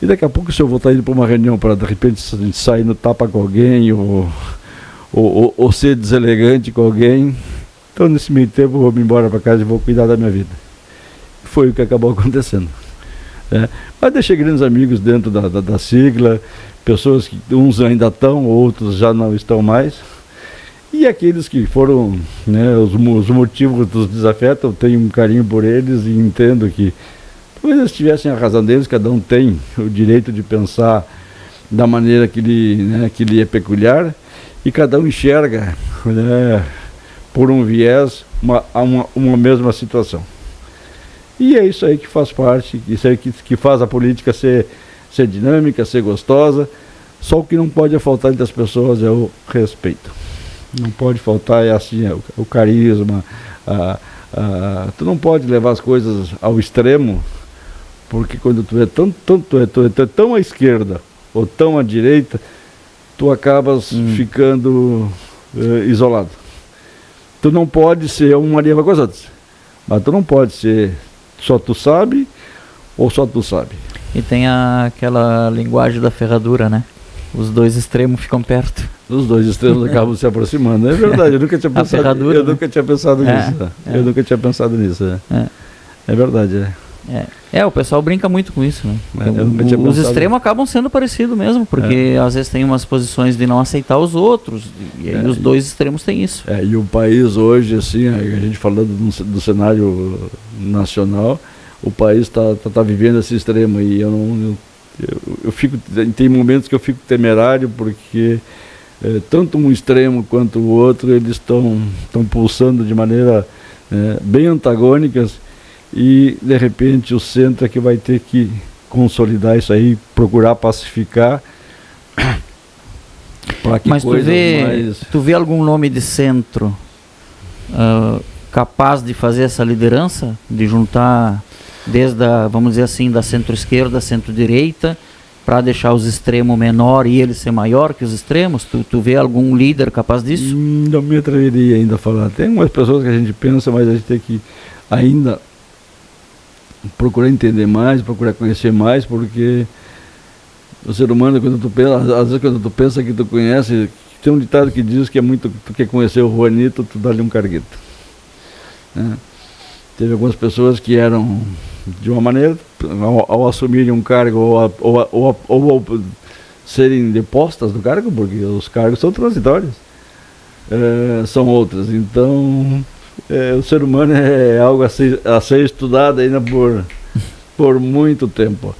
E daqui a pouco, se eu vou estar indo para uma reunião para, de repente, sair no tapa com alguém, ou ser deselegante com alguém, então, nesse meio tempo, eu vou me embora para casa e vou cuidar da minha vida. Foi o que acabou acontecendo. Mas deixei grandes amigos dentro da sigla, pessoas que uns ainda estão, outros já não estão mais. E aqueles que foram, né, os motivos dos desafetos, eu tenho um carinho por eles e entendo que talvez eles tivessem a razão deles, cada um tem o direito de pensar da maneira que lhe é peculiar, e cada um enxerga, né, por um viés uma mesma situação. E é isso aí que faz parte, isso aí que faz a política ser dinâmica, ser gostosa. Só o que não pode faltar entre as pessoas é o respeito. Não pode faltar o carisma. Tu não pode levar as coisas ao extremo, porque quando tu é tão à esquerda ou tão à direita, tu acabas ficando isolado. Tu não pode ser uma língua com as outras, mas tu não pode ser só tu sabe ou só tu sabe. E tem aquela linguagem da ferradura, né? Os dois extremos ficam perto. Os dois extremos acabam se aproximando. É verdade, eu nunca tinha pensado, ferradura, eu nunca tinha pensado nisso. Eu nunca tinha pensado nisso. É verdade, o pessoal brinca muito com isso, né? Os extremos acabam sendo parecidos mesmo, porque às vezes tem umas posições de não aceitar os outros, e aí os dois extremos têm isso. E o país hoje, assim, a gente falando do cenário nacional, o país está vivendo esse extremo, e eu fico, tem momentos que eu fico temerário, porque tanto um extremo quanto o outro, eles estão pulsando de maneira bem antagônicas, e de repente o centro é que vai ter que consolidar isso aí, procurar pacificar. Mas tu vê algum nome de centro capaz de fazer essa liderança, de juntar desde vamos dizer assim, da centro-esquerda, centro-direita, para deixar os extremos menor e ele ser maior que os extremos? Tu vê algum líder capaz disso? Não me atreveria ainda a falar. Tem umas pessoas que a gente pensa, mas a gente tem que ainda procurar entender mais, procurar conhecer mais, porque o ser humano, quando tu pensa, às vezes quando tu pensa que tu conhece, tem um ditado que diz que tu quer conhecer o Juanito, tu dá-lhe um carguito. Teve algumas pessoas que eram de uma maneira, ao assumirem um cargo ou serem depostas do cargo, porque os cargos são transitórios, são outras. Então, o ser humano é algo a ser estudado ainda por muito tempo.